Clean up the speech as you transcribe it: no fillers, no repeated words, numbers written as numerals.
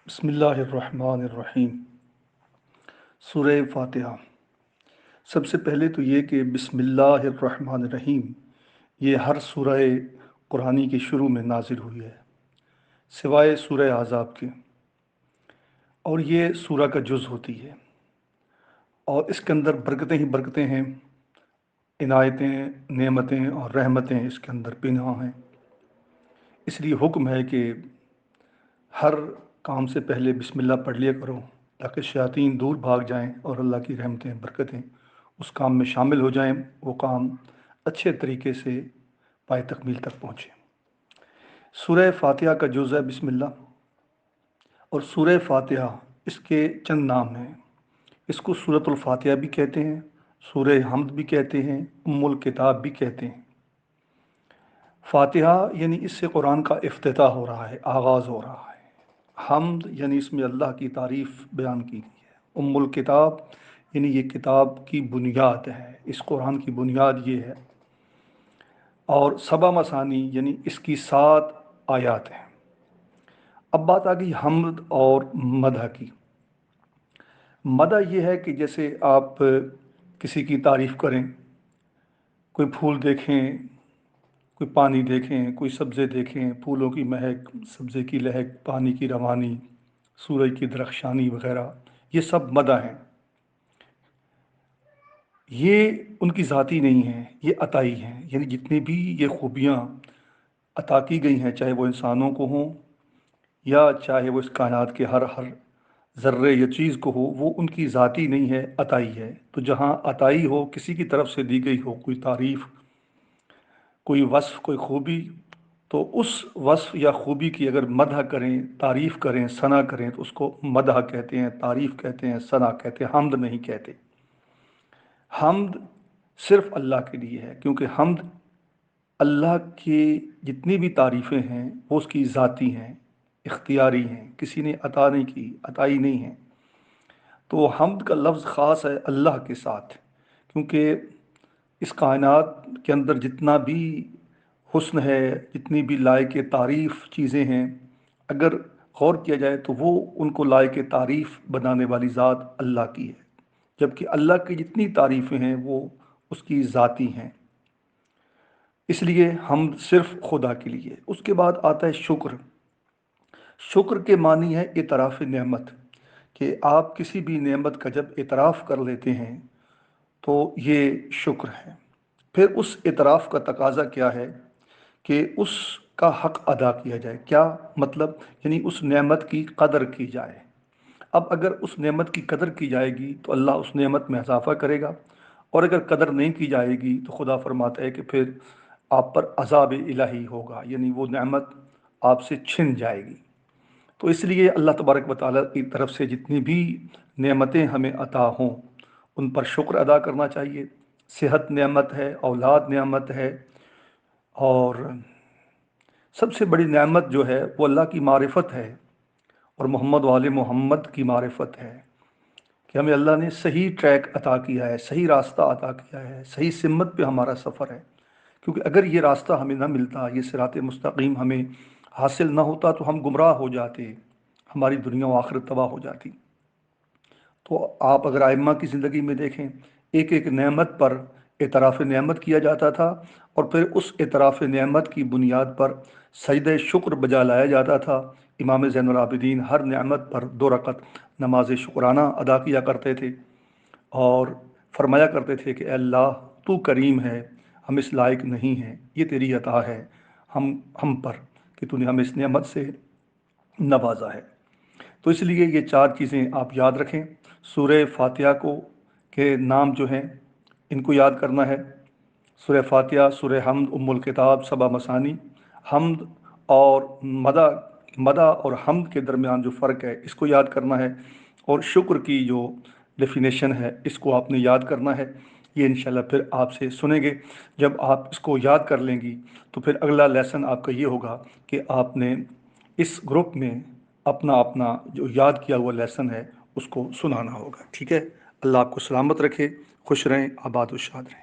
بسم اللہ الرحمن الرحیم۔ سورہ فاتحہ۔ سب سے پہلے تو یہ کہ بسم اللہ الرحمن الرحیم یہ ہر سورہ قرآنی کے شروع میں نازل ہوئی ہے سوائے سورہ احزاب کے، اور یہ سورہ کا جز ہوتی ہے، اور اس کے اندر برکتیں ہی برکتیں ہیں، عنایتیں، نعمتیں اور رحمتیں اس کے اندر پنہاں ہیں۔ اس لیے حکم ہے کہ ہر کام سے پہلے بسم اللہ پڑھ لیا کرو، تاکہ شیاطین دور بھاگ جائیں اور اللہ کی رحمتیں برکتیں اس کام میں شامل ہو جائیں، وہ کام اچھے طریقے سے پائے تکمیل تک پہنچے۔ سورہ فاتحہ کا جز ہے بسم اللہ، اور سورہ فاتحہ اس کے چند نام ہیں۔ اس کو سورۃ الفاتحہ بھی کہتے ہیں، سورہ حمد بھی کہتے ہیں، ام الکتاب بھی کہتے ہیں۔ فاتحہ یعنی اس سے قرآن کا افتتاح ہو رہا ہے، آغاز ہو رہا ہے۔ حمد یعنی اس میں اللہ کی تعریف بیان کی گئی ہے۔ ام الکتاب یعنی یہ کتاب کی بنیاد ہے، اس قرآن کی بنیاد یہ ہے۔ اور سبع مثانی یعنی اس کی 7 آیات ہیں۔ اب بات آ گئی حمد اور مدح کی۔ مدح یہ ہے کہ جیسے آپ کسی کی تعریف کریں، کوئی پھول دیکھیں، کوئی پانی دیکھیں، کوئی سبزے دیکھیں، پھولوں کی مہک، سبزے کی لہک، پانی کی روانی، سورج کی درخشانی وغیرہ، یہ سب مدح ہیں۔ یہ ان کی ذاتی نہیں ہیں، یہ عطائی ہیں، یعنی جتنی بھی یہ خوبیاں عطا کی گئی ہیں، چاہے وہ انسانوں کو ہوں یا چاہے وہ اس کائنات کے ہر ذرے یا چیز کو ہو، وہ ان کی ذاتی نہیں ہے، عطائی ہے۔ تو جہاں عطائی ہو، کسی کی طرف سے دی گئی ہو کوئی تعریف، کوئی وصف، کوئی خوبی، تو اس وصف یا خوبی کی اگر مدح کریں، تعریف کریں، ثنا کریں، تو اس کو مدح کہتے ہیں، تعریف کہتے ہیں، ثنا کہتے ہیں، حمد نہیں کہتے۔ حمد صرف اللہ کے لیے ہے، کیونکہ حمد اللہ کی جتنی بھی تعریفیں ہیں وہ اس کی ذاتی ہیں، اختیاری ہیں، کسی نے عطا نہیں کی، عطائی نہیں ہیں۔ تو حمد کا لفظ خاص ہے اللہ کے ساتھ، کیونکہ اس کائنات کے اندر جتنا بھی حسن ہے، جتنی بھی لائق تعریف چیزیں ہیں، اگر غور کیا جائے تو وہ ان کو لائق تعریف بنانے والی ذات اللہ کی ہے، جبکہ اللہ کی جتنی تعریفیں ہیں وہ اس کی ذاتی ہیں۔ اس لیے حمد صرف خدا کے لیے۔ اس کے بعد آتا ہے شکر۔ شکر کے معنی ہے اعتراف نعمت، کہ آپ کسی بھی نعمت کا جب اعتراف کر لیتے ہیں تو یہ شکر ہے۔ پھر اس اعتراف کا تقاضا کیا ہے کہ اس کا حق ادا کیا جائے۔ کیا مطلب؟ یعنی اس نعمت کی قدر کی جائے۔ اب اگر اس نعمت کی قدر کی جائے گی تو اللہ اس نعمت میں اضافہ کرے گا، اور اگر قدر نہیں کی جائے گی تو خدا فرماتا ہے کہ پھر آپ پر عذاب الہی ہوگا، یعنی وہ نعمت آپ سے چھن جائے گی۔ تو اس لیے اللہ تبارک و تعالیٰ کی طرف سے جتنی بھی نعمتیں ہمیں عطا ہوں ان پر شکر ادا کرنا چاہیے۔ صحت نعمت ہے، اولاد نعمت ہے، اور سب سے بڑی نعمت جو ہے وہ اللہ کی معرفت ہے، اور محمد وآل محمد کی معرفت ہے، کہ ہمیں اللہ نے صحیح ٹریک عطا کیا ہے، صحیح راستہ عطا کیا ہے، صحیح سمت پہ ہمارا سفر ہے۔ کیونکہ اگر یہ راستہ ہمیں نہ ملتا، یہ صراط مستقیم ہمیں حاصل نہ ہوتا تو ہم گمراہ ہو جاتے، ہماری دنیا و آخرت تباہ ہو جاتی۔ تو آپ اگر ائمہ کی زندگی میں دیکھیں، ایک ایک نعمت پر اعتراف نعمت کیا جاتا تھا، اور پھر اس اعتراف نعمت کی بنیاد پر سجدہ شکر بجا لایا جاتا تھا۔ امام زین العابدین ہر نعمت پر 2 رکعت نماز شکرانہ ادا کیا کرتے تھے، اور فرمایا کرتے تھے کہ اے اللہ تو کریم ہے، ہم اس لائق نہیں ہیں، یہ تیری عطا ہے ہم پر کہ تو نے ہمیں اس نعمت سے نوازا ہے۔ تو اس لیے یہ 4 چیزیں آپ یاد رکھیں۔ سورہ فاتحہ کو کے نام جو ہیں ان کو یاد کرنا ہے: سورہ فاتحہ، سورہ حمد، ام الکتاب، سبع مثانی۔ حمد اور مدح اور حمد کے درمیان جو فرق ہے اس کو یاد کرنا ہے، اور شکر کی جو ڈیفینیشن ہے اس کو آپ نے یاد کرنا ہے۔ یہ انشاءاللہ پھر آپ سے سنیں گے۔ جب آپ اس کو یاد کر لیں گی تو پھر اگلا لیسن آپ کا یہ ہوگا کہ آپ نے اس گروپ میں اپنا جو یاد کیا ہوا لیسن ہے اس کو سنانا ہوگا۔ ٹھیک ہے؟ اللہ آپ کو سلامت رکھے، خوش رہیں، آباد و شاد رہیں۔